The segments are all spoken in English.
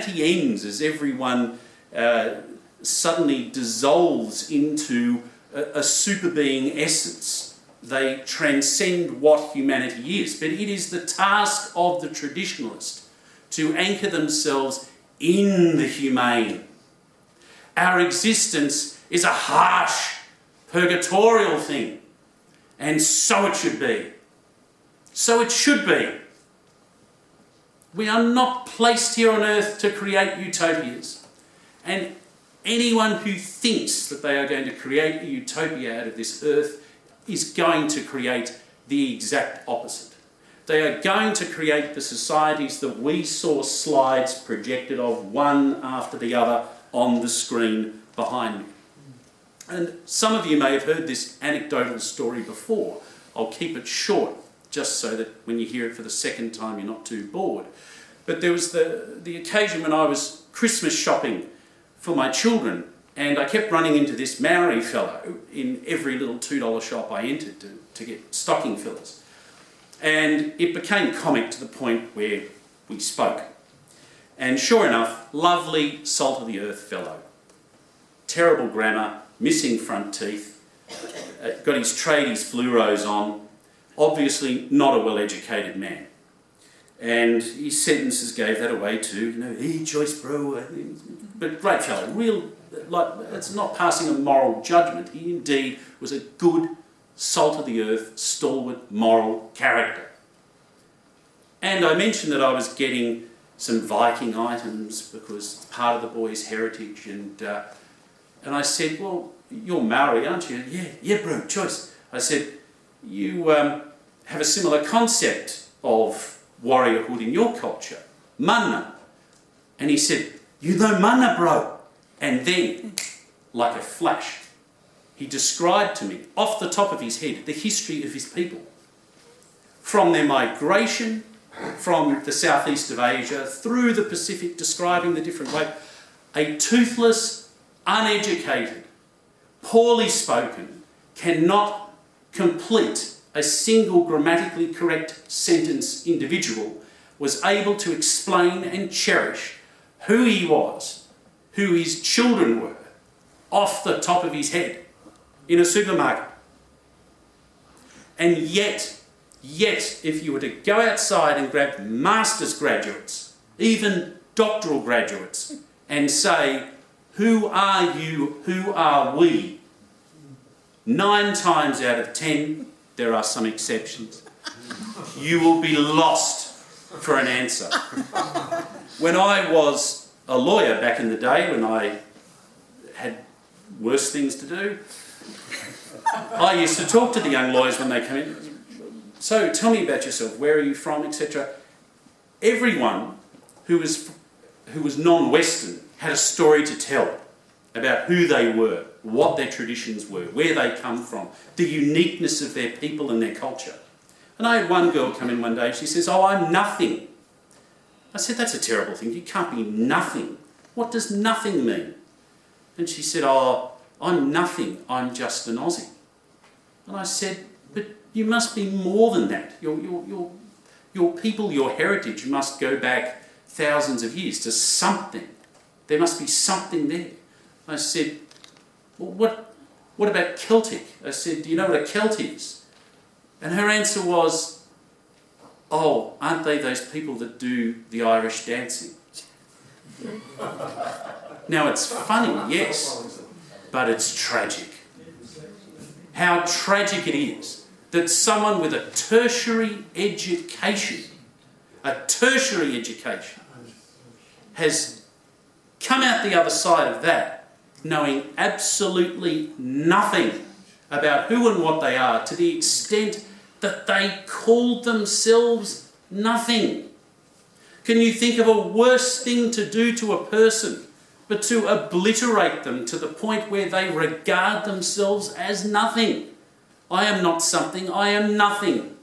humanity ends as everyone suddenly dissolves into a super being essence. They transcend what humanity is. But it is the task of the traditionalist to anchor themselves in the humane. Our existence is a harsh, purgatorial thing. And so it should be. So it should be. We are not placed here on earth to create utopias. And anyone who thinks that they are going to create a utopia out of this earth is going to create the exact opposite. They are going to create the societies that we saw slides projected of one after the other on the screen behind me. And some of you may have heard this anecdotal story before. I'll keep it short, just so that when you hear it for the second time you're not too bored. But there was the occasion when I was Christmas shopping for my children, and I kept running into this Maori fellow in every little $2 shop I entered to get stocking fillers. And it became comic to the point where we spoke. And sure enough, lovely salt-of-the-earth fellow. Terrible grammar, missing front teeth, got his tradies fluoros on, obviously not a well-educated man. And his sentences gave that away too, hey, choice bro. But great fellow, it's not passing a moral judgment. He indeed was a good, salt-of-the-earth, stalwart, moral character. And I mentioned that I was getting some Viking items because it's part of the boys' heritage. And I said, well, you're Maori, aren't you? Yeah, bro, choice. I said, you have a similar concept of warriorhood in your culture, mana. And he said, you know mana, bro. And then, like a flash, he described to me, off the top of his head, the history of his people. From their migration from the southeast of Asia through the Pacific, describing the different ways. A toothless, uneducated, poorly spoken, cannot complete a single grammatically correct sentence individual was able to explain and cherish who he was, who his children were, off the top of his head in a supermarket. And yet, if you were to go outside and grab master's graduates, even doctoral graduates, and say, who are you, who are we? 9 times out of 10, there are some exceptions, you will be lost for an answer. When I was a lawyer back in the day, when I had worse things to do, I used to talk to the young lawyers when they come in. So tell me about yourself, where are you from, etc. Everyone who was non-Western had a story to tell about who they were, what their traditions were, where they come from, the uniqueness of their people and their culture. And I had one girl come in one day, she says, oh, I'm nothing. I said, that's a terrible thing, you can't be nothing. What does nothing mean? And she said, oh, I'm nothing, I'm just an Aussie. And I said, but you must be more than that. Your people, your heritage must go back thousands of years to something. There must be something there. I said, well, what about Celtic? I said, do you know what a Celt is? And her answer was, oh, aren't they those people that do the Irish dancing? Now, it's funny, yes, but it's tragic. How tragic it is that someone with a tertiary education has come out the other side of that knowing absolutely nothing about who and what they are, to the extent that they called themselves nothing. Can you think of a worse thing to do to a person but to obliterate them to the point where they regard themselves as nothing? I am not something, I am nothing.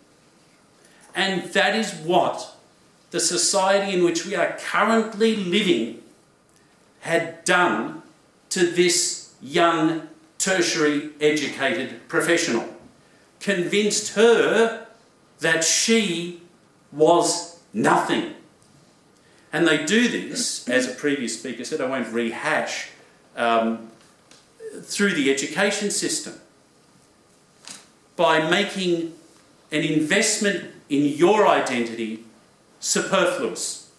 And that is what the society in which we are currently living had done to this young, tertiary educated professional. Convinced her that she was nothing. And they do this, as a previous speaker said, I won't rehash, through the education system. By making an investment in your identity superfluous.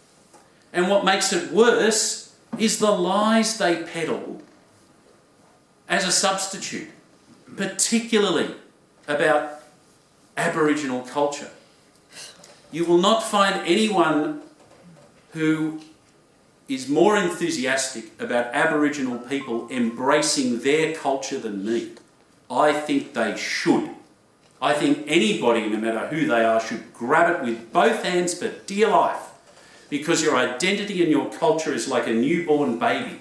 And what makes it worse is the lies they peddle as a substitute, particularly about Aboriginal culture. You will not find anyone who is more enthusiastic about Aboriginal people embracing their culture than me. I think they should. I think anybody, no matter who they are, should grab it with both hands for dear life, because your identity and your culture is like a newborn baby.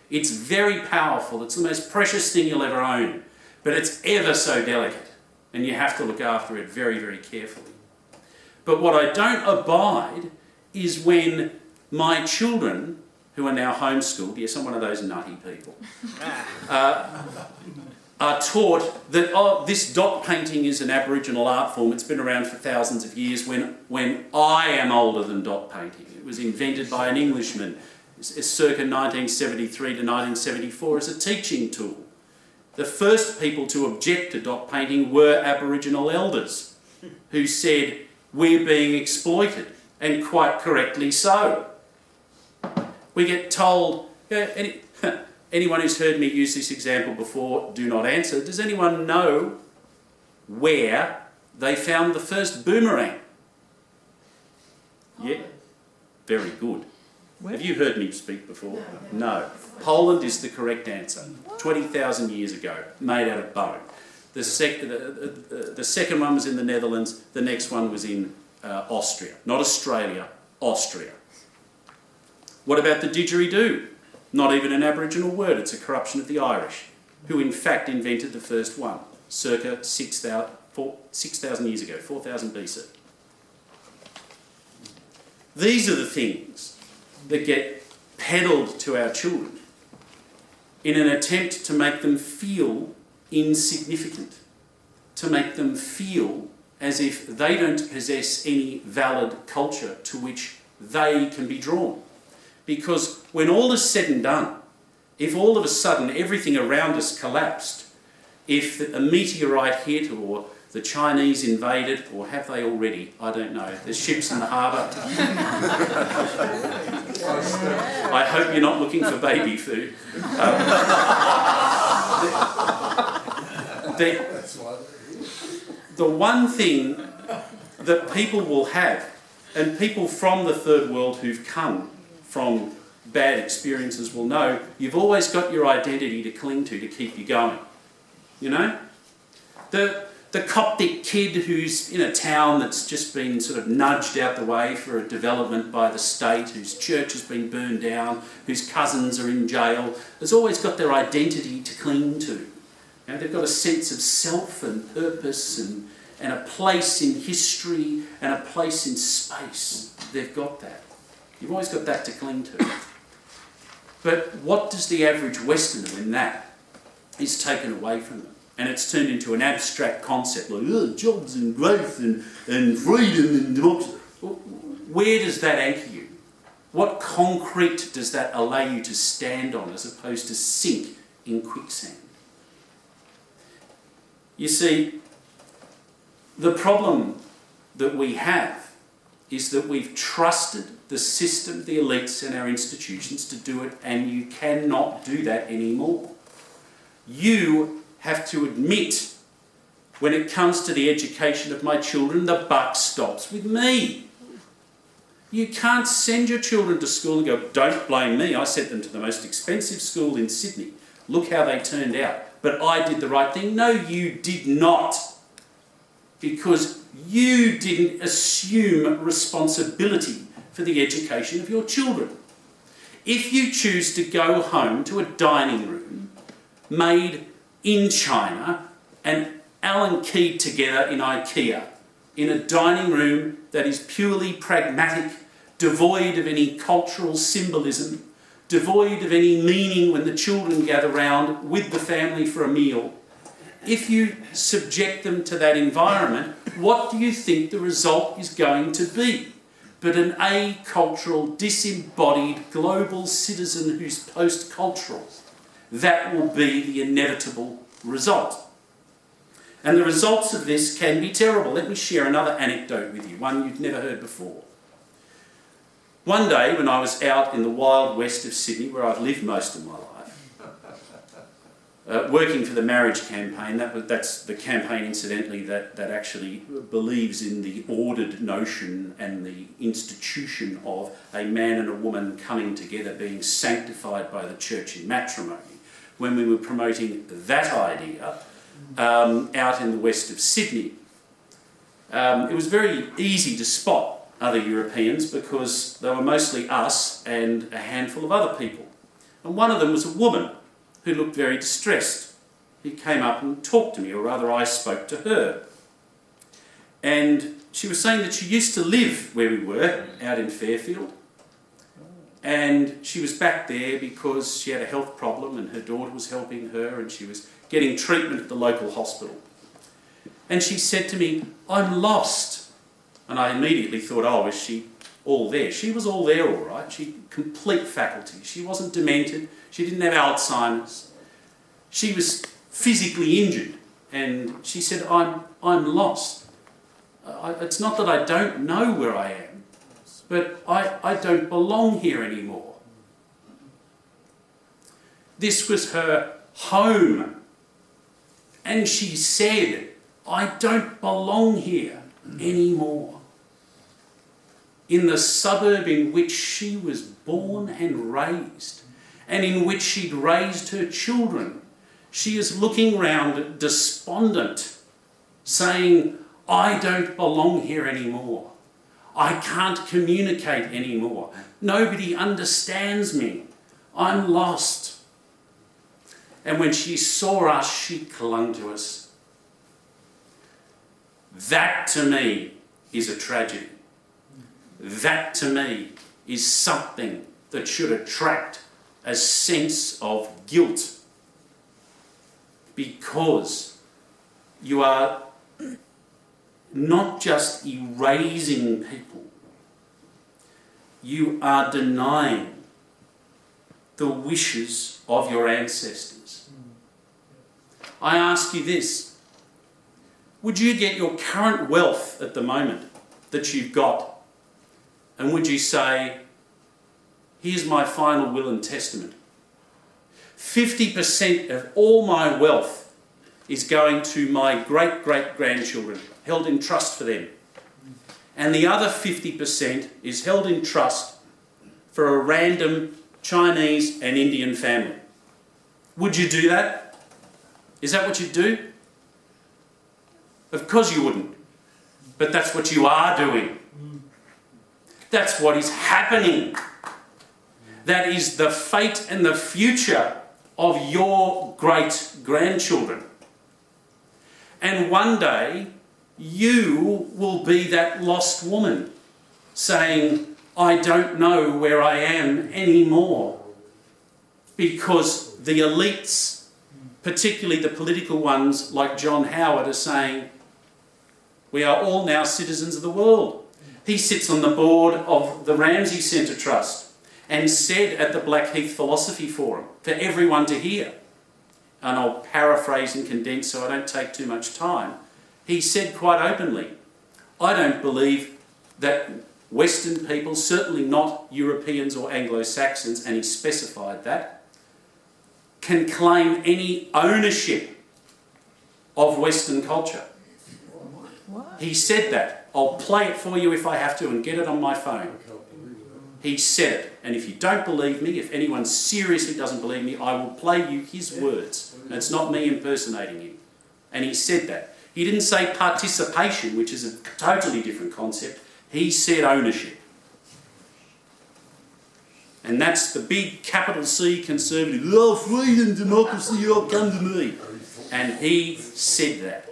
It's very powerful. It's the most precious thing you'll ever own, but it's ever so delicate, and you have to look after it very, very carefully. But what I don't abide is when my children, who are now homeschooled, yes, I'm one of those nutty people, are taught that, oh, this dot painting is an Aboriginal art form. It's been around for thousands of years, when I am older than dot painting. It was invented by an Englishman circa 1973 to 1974 as a teaching tool. The first people to object to dot painting were Aboriginal elders who said, we're being exploited, and quite correctly so. We get told, anyone who's heard me use this example before, do not answer. Does anyone know where they found the first boomerang? Yeah, very good. Where? Have you heard me speak before? No. Poland is the correct answer. 20,000 years ago, made out of bone. The second one was in the Netherlands. The next one was in Austria. Not Australia, Austria. What about the didgeridoo? Not even an Aboriginal word. It's a corruption of the Irish, who in fact invented the first one, circa 6,000 years ago, 4,000 BC. These are the things that get peddled to our children in an attempt to make them feel insignificant, to make them feel as if they don't possess any valid culture to which they can be drawn. Because when all is said and done, if all of a sudden everything around us collapsed, if a meteorite hit or the Chinese invaded, or have they already? I don't know. There's ships in the harbour. I hope you're not looking for baby food. The one thing that people will have, and people from the third world who've come from bad experiences will know, you've always got your identity to cling to keep you going. You know? The Coptic kid who's in a town that's just been sort of nudged out the way for a development by the state, whose church has been burned down, whose cousins are in jail, has always got their identity to cling to. You know, they've got a sense of self and purpose and a place in history and a place in space. They've got that. You've always got that to cling to. But what does the average Westerner when that is taken away from them? And it's turned into an abstract concept like jobs and growth and freedom and democracy. Where does that anchor you? What concrete does that allow you to stand on as opposed to sink in quicksand? You see, the problem that we have is that we've trusted the system, the elites and our institutions to do it, and you cannot do that anymore. You have to admit, when it comes to the education of my children, the buck stops with me. You can't send your children to school and go, don't blame me, I sent them to the most expensive school in Sydney. Look how they turned out. But I did the right thing. No, you did not. Because you didn't assume responsibility for the education of your children. If you choose to go home to a dining room made in China and Allen keyed together in IKEA, in a dining room that is purely pragmatic, devoid of any cultural symbolism, devoid of any meaning when the children gather round with the family for a meal, if you subject them to that environment, what do you think the result is going to be? but an acultural, disembodied global citizen who's post-cultural. That will be the inevitable result. And the results of this can be terrible. Let me share another anecdote with you, one you've never heard before. One day when I was out in the wild west of Sydney, where I've lived most of my life, working for the marriage campaign, that's the campaign, incidentally, that actually believes in the ordered notion and the institution of a man and a woman coming together, being sanctified by the church in matrimony. When we were promoting that idea out in the west of Sydney, it was very easy to spot other Europeans because they were mostly us and a handful of other people. And one of them was a woman who looked very distressed. He came up and talked to me, or rather I spoke to her. And she was saying that she used to live where we were, out in Fairfield. And she was back there because she had a health problem and her daughter was helping her and she was getting treatment at the local hospital. And she said to me, "I'm lost." And I immediately thought, oh, is she all there? She was all there, all right. She had complete faculty. She wasn't demented. She didn't have Alzheimer's. She was physically injured. And she said, I'm lost. It's not that I don't know where I am, but I don't belong here anymore. This was her home. And she said, I don't belong here anymore. In the suburb in which she was born and raised, and in which she'd raised her children, she is looking round despondent, saying, I don't belong here anymore. I can't communicate anymore. Nobody understands me. I'm lost. And when she saw us, she clung to us. That to me is a tragedy. That to me is something that should attract a sense of guilt, because you are not just erasing people, you are denying the wishes of your ancestors. I ask you this: would you get your current wealth at the moment that you've got, and would you say, here's my final will and testament. 50% of all my wealth is going to my great-great-grandchildren, held in trust for them. And the other 50% is held in trust for a random Chinese and Indian family. Would you do that? Is that what you'd do? Of course you wouldn't. But that's what you are doing. That's what is happening. That is the fate and the future of your great-grandchildren. And one day, you will be that lost woman saying, I don't know where I am anymore. Because the elites, particularly the political ones like John Howard, are saying, we are all now citizens of the world. He sits on the board of the Ramsay Centre Trust and said at the Blackheath Philosophy Forum for everyone to hear, and I'll paraphrase and condense so I don't take too much time, he said quite openly, I don't believe that Western people, certainly not Europeans or Anglo-Saxons, and he specified that, can claim any ownership of Western culture. What? He said that. I'll play it for you if I have to and get it on my phone. He said it. And if you don't believe me, if anyone seriously doesn't believe me, I will play you his words. And it's not me impersonating him. And he said that. He didn't say participation, which is a totally different concept. He said ownership. And that's the big capital C conservative, oh, freedom, democracy, oh, come to me. And he said that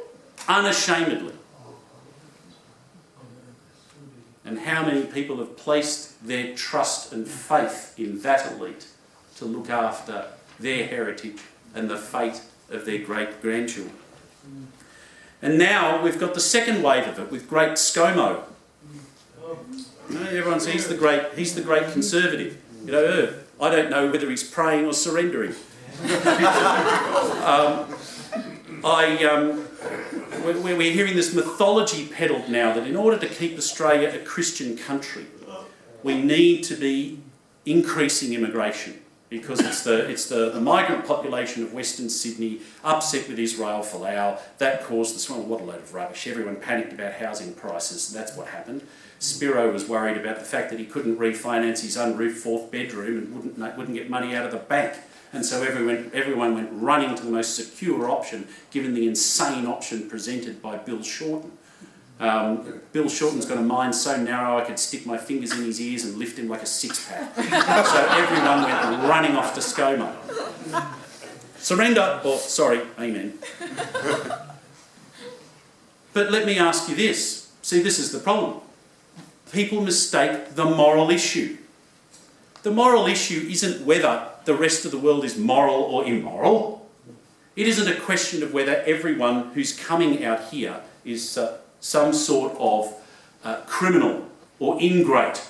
unashamedly. And how many people have placed their trust and faith in that elite to look after their heritage and the fate of their great-grandchildren. And now we've got the second wave of it with Great ScoMo. You know, everyone says he's the great conservative. You know, I don't know whether he's praying or surrendering. We're hearing this mythology peddled now that in order to keep Australia a Christian country, we need to be increasing immigration because it's the migrant population of Western Sydney upset with Israel Folau. That caused this one. What a load of rubbish. Everyone panicked about housing prices. That's what happened. Spiro was worried about the fact that he couldn't refinance his unroofed fourth bedroom and wouldn't get money out of the bank. And so everyone went running to the most secure option, given the insane option presented by Bill Shorten. Bill Shorten's got a mind so narrow I could stick my fingers in his ears and lift him like a six-pack. So everyone went running off to ScoMo. Surrender, or sorry, amen. But let me ask you this. See, this is the problem. People mistake the moral issue. The moral issue isn't whether the rest of the world is moral or immoral. It isn't a question of whether everyone who's coming out here is some sort of criminal or ingrate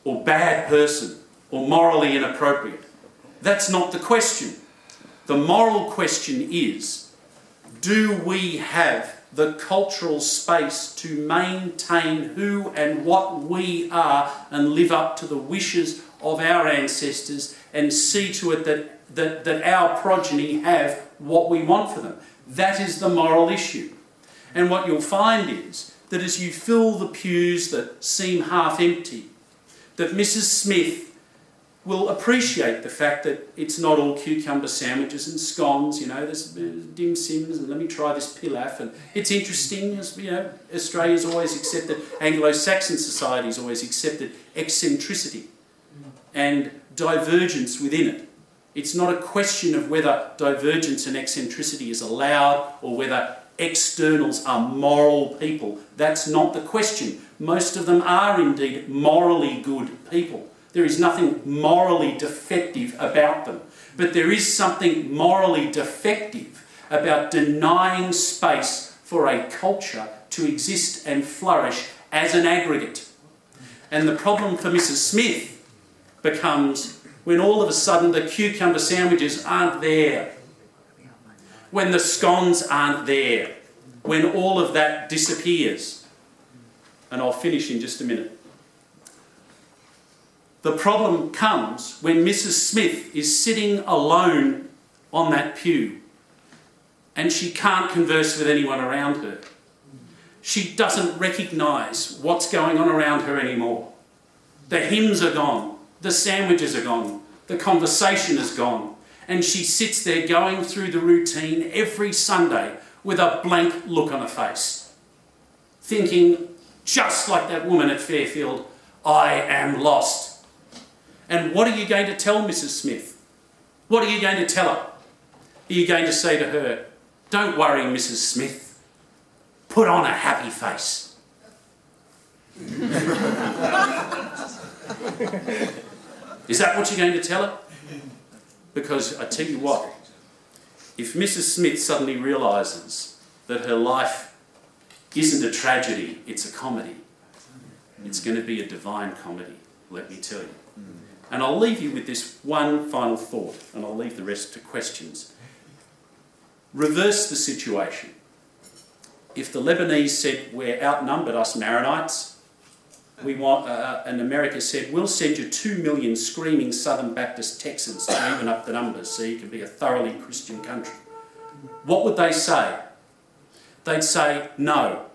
or bad person or morally inappropriate. That's not the question. The moral question is, do we have the cultural space to maintain who and what we are and live up to the wishes of our ancestors and see to it that our progeny have what we want for them? That is the moral issue. And what you'll find is that as you fill the pews that seem half empty, that Mrs. Smith will appreciate the fact that it's not all cucumber sandwiches and scones, you know, there's dim sims and let me try this pilaf. And it's interesting, as you know, Australia's always accepted, Anglo-Saxon society's always accepted eccentricity and divergence within it. It's not a question of whether divergence and eccentricity is allowed or whether externals are moral people. That's not the question. Most of them are indeed morally good people. There is nothing morally defective about them. But there is something morally defective about denying space for a culture to exist and flourish as an aggregate. And the problem for Mrs. Smith becomes when all of a sudden the cucumber sandwiches aren't there, when the scones aren't there, when all of that disappears. And I'll finish in just a minute. The problem comes when Mrs. Smith is sitting alone on that pew and she can't converse with anyone around her. She doesn't recognise what's going on around her anymore. The hymns are gone, the sandwiches are gone, the conversation is gone, and she sits there going through the routine every Sunday with a blank look on her face, thinking, just like that woman at Fairfield, I am lost. And what are you going to tell Mrs. Smith? What are you going to tell her? Are you going to say to her, don't worry, Mrs. Smith, put on a happy face? Is that what you're going to tell her? Because I tell you what, if Mrs. Smith suddenly realises that her life isn't a tragedy, it's a comedy, it's going to be a divine comedy, let me tell you. And I'll leave you with this one final thought, and I'll leave the rest to questions. Reverse the situation. If the Lebanese said, we're outnumbered, us Maronites, we want, and America said, we'll send you 2 million screaming Southern Baptist Texans to even up the numbers so you can be a thoroughly Christian country. What would they say? They'd say no,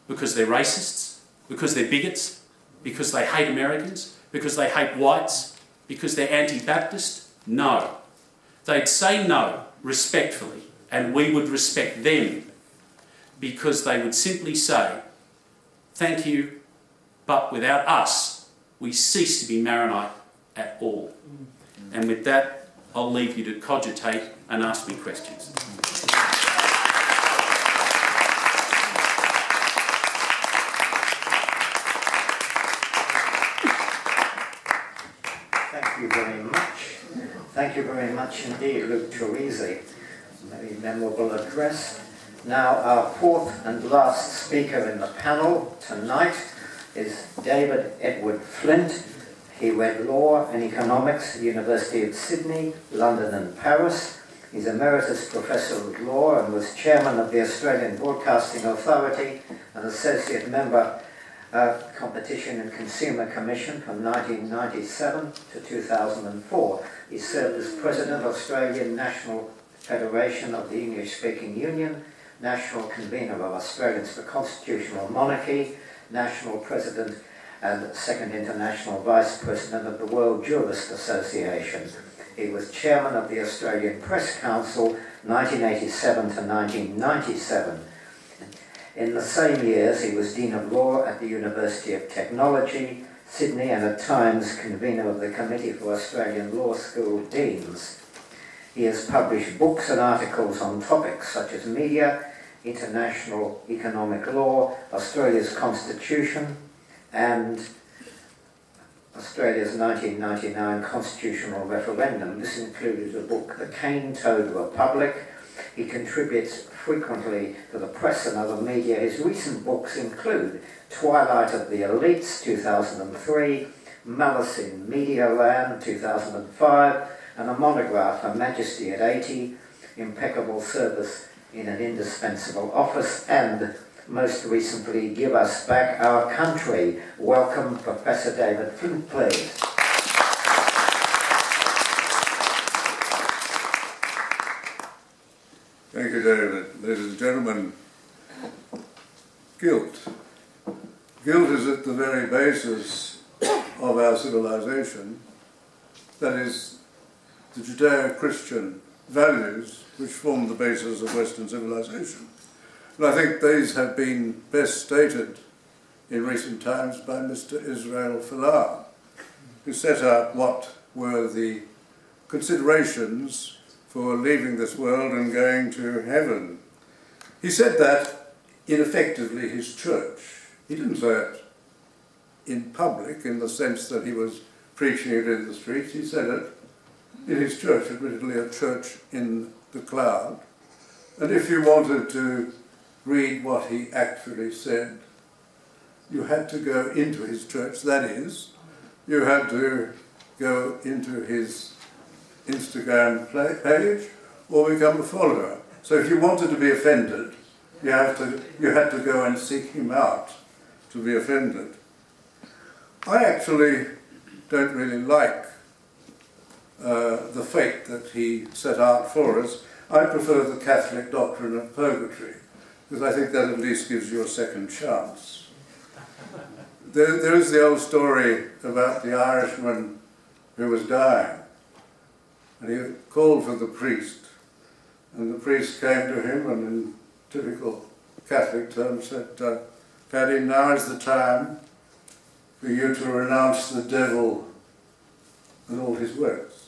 because they're racists, because they're bigots, because they hate Americans, because they hate whites, because they're anti-Baptist? No. They'd say no, respectfully, and we would respect them, because they would simply say, thank you, but without us, we cease to be Maronite at all. And with that, I'll leave you to cogitate and ask me questions. Thank you very much. Thank you very much indeed, Luke TORRIsi. Very memorable address. Now, our fourth and last speaker in the panel tonight is David Edward Flint. He read law and economics at the University of Sydney, London and Paris. He's Emeritus Professor of Law and was Chairman of the Australian Broadcasting Authority and Associate Member of Competition and Consumer Commission from 1997 to 2004. He served as President of Australian National Federation of the English-Speaking Union, National Convener of Australians for Constitutional Monarchy, National President and Second International Vice President of the World Jurist Association. He was Chairman of the Australian Press Council 1987 to 1997. In the same years, he was Dean of Law at the University of Technology, Sydney, and at times convener of the Committee for Australian Law School Deans. He has published books and articles on topics such as media, international economic law, Australia's Constitution, and Australia's 1999 constitutional referendum. This included the book The Cane-Toad Republic. He contributes frequently to the press and other media. His recent books include Twilight of the Elites, 2003, Malice in Media Land, 2005, and a monograph, Her Majesty at 80, Impeccable Service in an Indispensable Office, and most recently, Give Us Back Our Country. Welcome, Professor David Flint, please. Thank you, David. Ladies and gentlemen, guilt. Guilt is at the very basis of our civilization. That is, the Judeo-Christian values which form the basis of Western civilization. And I think these have been best stated in recent times by Mr. Israel Folau, who set out what were the considerations for leaving this world and going to heaven. He said that in effectively his church. He didn't say it in public in the sense that he was preaching it in the streets. He said it in his church, admittedly a church in the cloud. And if you wanted to read what he actually said, you had to go into his church. That is, you had to go into his Instagram page or become a follower. So if you wanted to be offended, you had to go and seek him out to be offended. I actually don't really like the fate that he set out for us. I prefer the Catholic doctrine of purgatory, because I think that at least gives you a second chance. There is the old story about the Irishman who was dying, and he called for the priest, and the priest came to him and in typical Catholic terms said, Paddy, now is the time for you to renounce the devil and all his works.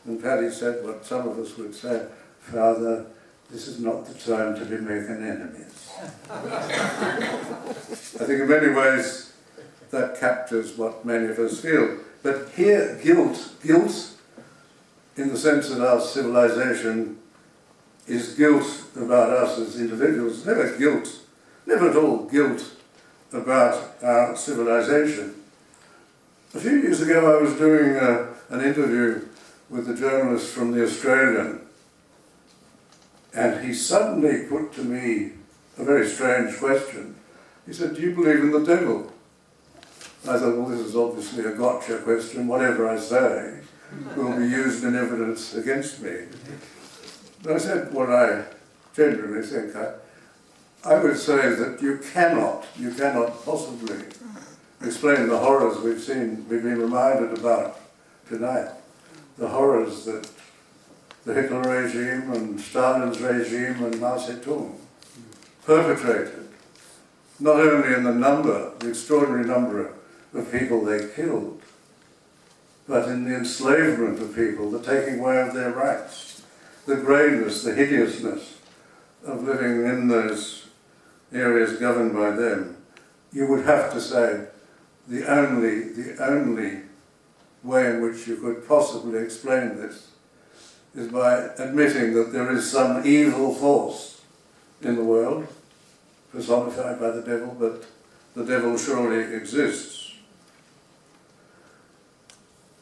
And Paddy said what some of us would say, Father, this is not the time to be making enemies. I think in many ways that captures what many of us feel. But here, guilt in the sense that our civilization is guilt about us as individuals, never at all guilt about our civilization. A few years ago I was doing an interview with a journalist from the Australian, and he suddenly put to me a very strange question. He said, do you believe in the devil? I thought, well, this is obviously a gotcha question. Whatever I say will be used in evidence against me. But I said what I genuinely think. I would say that you cannot possibly explain the horrors we've been reminded about tonight. The horrors that the Hitler regime and Stalin's regime and Mao Zedong perpetrated, not only in the extraordinary number of people they killed, but in the enslavement of people, the taking away of their rights, the greyness, the hideousness of living in those areas governed by them. You would have to say the only way in which you could possibly explain this is by admitting that there is some evil force in the world, personified by the devil, but the devil surely exists.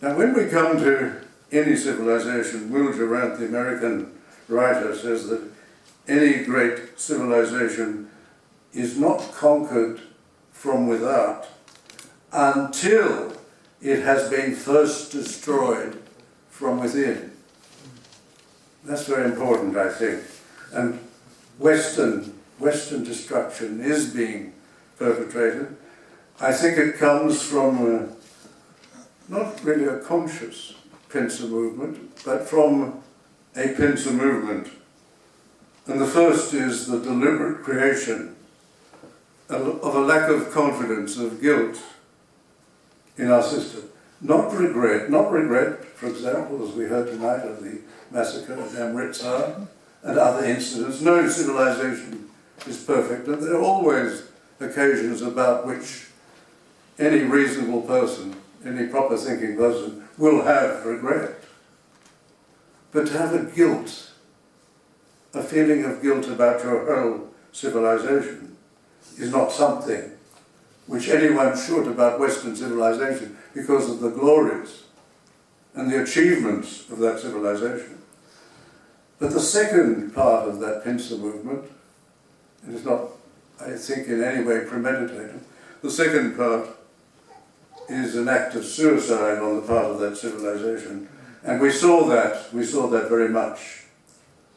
Now, when we come to any civilization, Will Durant, the American writer, says that any great civilization is not conquered from without until it has been first destroyed from within. That's very important, I think. And Western destruction is being perpetrated. I think it comes from not really a conscious pincer movement, but from a pincer movement. And the first is the deliberate creation of a lack of confidence, of guilt in our system. Not regret, for example, as we heard tonight of the massacre of Amritsar and other incidents. No civilization is perfect, and there are always occasions about which any reasonable person, any proper thinking person, will have regret. But to have a guilt, a feeling of guilt about your whole civilization, is not something which anyone should about Western civilization because of the glories and the achievements of that civilization. But the second part of that pincer movement, and it's not, I think, in any way premeditated, the second part is an act of suicide on the part of that civilization. And we saw that very much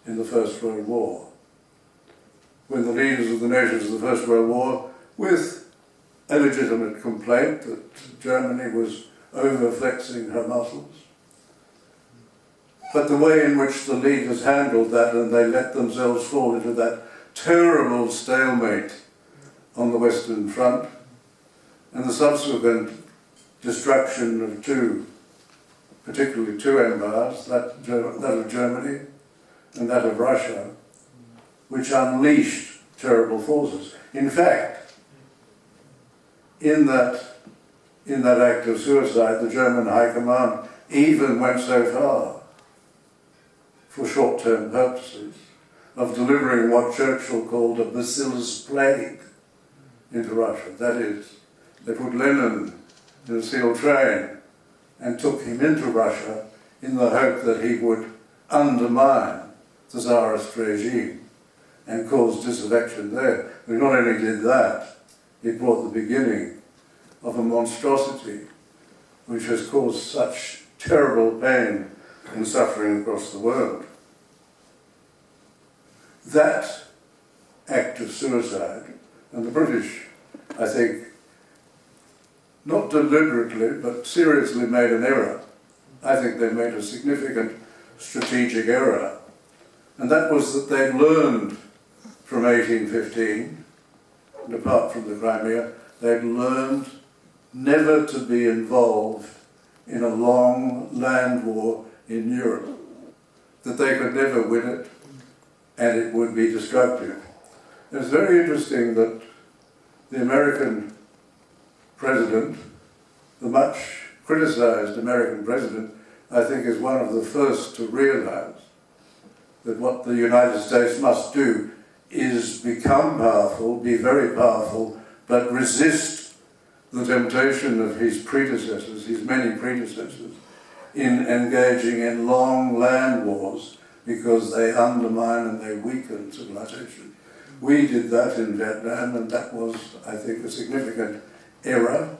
in the First World War, when the leaders of the nations of the First World War, with a legitimate complaint that Germany was over-flexing her muscles, but the way in which the leaders handled that, and they let themselves fall into that terrible stalemate on the Western Front, and the subsequent destruction of particularly two empires, that of Germany and that of Russia, which unleashed terrible forces. In fact, in that act of suicide, the German High Command even went so far, for short-term purposes, of delivering what Churchill called a bacillus plague into Russia. That is, they put Lenin in a sealed train and took him into Russia in the hope that he would undermine the Tsarist regime and cause disaffection there. But not only did that, it brought the beginning of a monstrosity which has caused such terrible pain and suffering across the world. That act of suicide, and the British, I think, not deliberately, but seriously made an error. I think they made a significant strategic error. And that was that they learned from 1815, and apart from the Crimea, they'd learned never to be involved in a long land war in Europe, that they could never win it, and it would be destructive. It's very interesting that the American president, the much criticized American president, I think is one of the first to realize that what the United States must do is become powerful, be very powerful, but resist the temptation of his predecessors, his many predecessors, in engaging in long land wars because they undermine and they weaken civilization. We did that in Vietnam, and that was, I think, a significant error,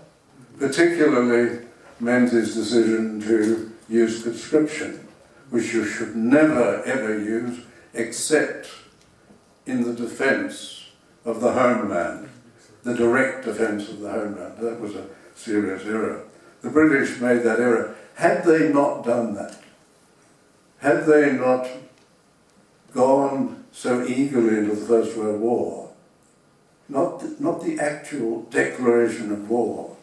particularly meant his decision to use conscription, which you should never ever use except in the defence of the homeland, the direct defence of the homeland. That was a serious error. The British made that error. Had they not done that, had they not gone so eagerly into the First World War, not the actual declaration of war,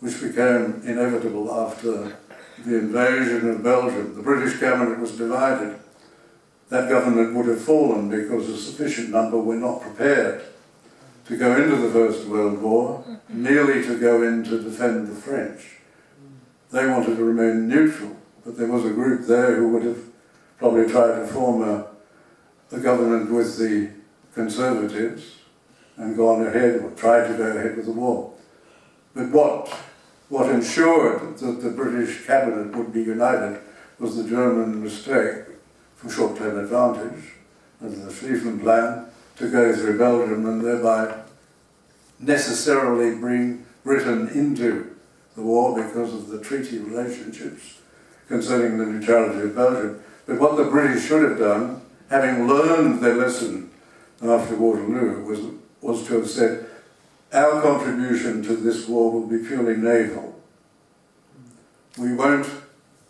which became inevitable after the invasion of Belgium. The British cabinet was divided. That government would have fallen because a sufficient number were not prepared to go into the First World War, merely to go in to defend the French. They wanted to remain neutral, but there was a group there who would have probably tried to form a government with the Conservatives and gone ahead, or tried to go ahead with the war. But what ensured that the British cabinet would be united was the German mistake for short-term advantage under the FLINT plan to go through Belgium and thereby necessarily bring Britain into the war because of the treaty relationships concerning the neutrality of Belgium. But what the British should have done, having learned their lesson after Waterloo, was to have said, our contribution to this war will be purely naval. We won't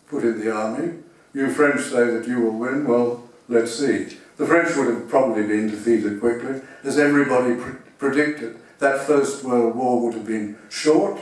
put in the army. You French say that you will win. Well, let's see. The French would have probably been defeated quickly, as everybody predicted. That First World War would have been short.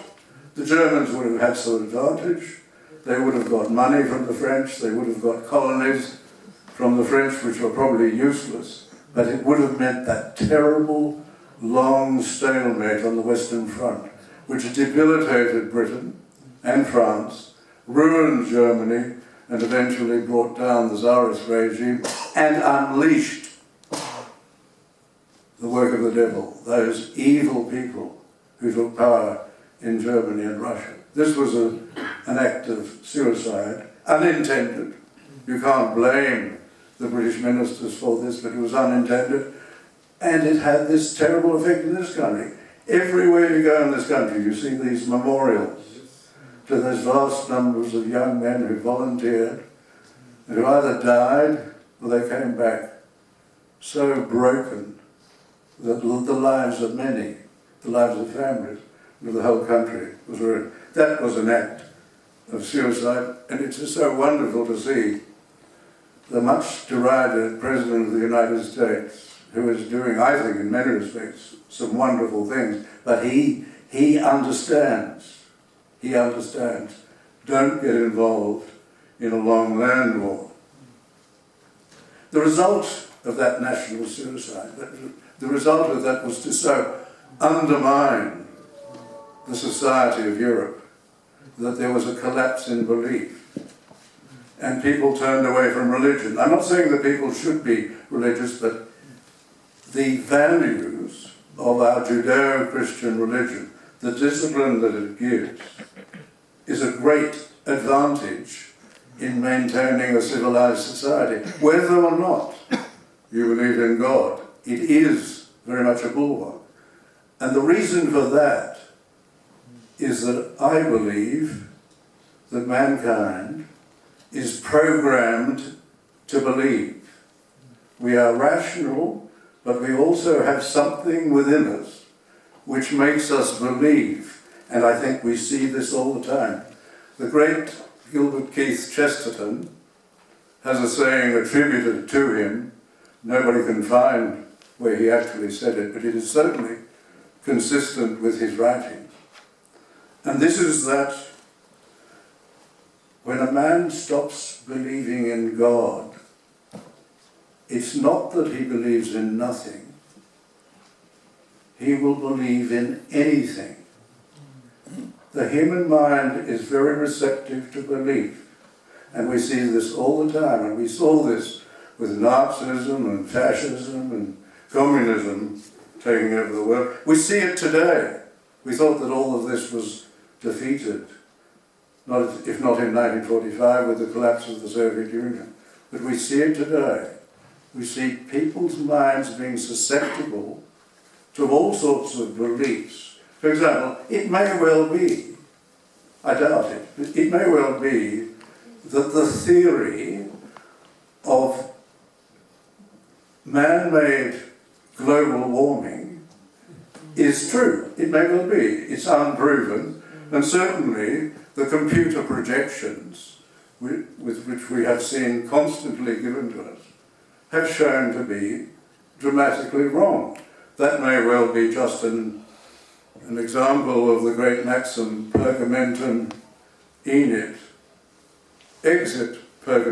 The Germans would have had some advantage. They would have got money from the French. They would have got colonies from the French, which were probably useless. But it would have meant that terrible, long stalemate on the Western Front, which debilitated Britain and France, ruined Germany, and eventually brought down the Tsarist regime and unleashed the work of the devil, those evil people who took power in Germany and Russia. This was an act of suicide, unintended. You can't blame the British ministers for this, but it was unintended. And it had this terrible effect in this country. Everywhere you go in this country, you see these memorials to those vast numbers of young men who volunteered, and who either died or they came back so broken that the lives of many, the lives of families, of the whole country was ruined. That was an act of suicide, and it's just so wonderful to see the much derided President of the United States, who is doing, I think, in many respects, some wonderful things, but he understands. He understands. Don't get involved in a long land war. The result of that national suicide, the result of that was to so undermine the society of Europe that there was a collapse in belief. And people turned away from religion. I'm not saying that people should be religious, but the values of our Judeo-Christian religion, the discipline that it gives, is a great advantage in maintaining a civilized society. Whether or not you believe in God, it is very much a bulwark. And the reason for that is that I believe that mankind is programmed to believe. We are rational, but we also have something within us which makes us believe. And I think we see this all the time. The great Gilbert Keith Chesterton has a saying attributed to him. Nobody can find where he actually said it, but it is certainly consistent with his writings. And this is that when a man stops believing in God, it's not that he believes in nothing. He will believe in anything. The human mind is very receptive to belief. And we see this all the time. And we saw this with Nazism and fascism and communism taking over the world. We see it today. We thought that all of this was defeated, if not in 1945 with the collapse of the Soviet Union. But we see it today. We see people's minds being susceptible to all sorts of beliefs. For example, it may well be, I doubt it, but it may well be that the theory of man-made global warming is true. It may well be. It's unproven. And certainly the computer projections with which we have seen constantly given to us have shown to be dramatically wrong. That may well be just an example of the great maxim, pergamentum enit, exit pergamentum.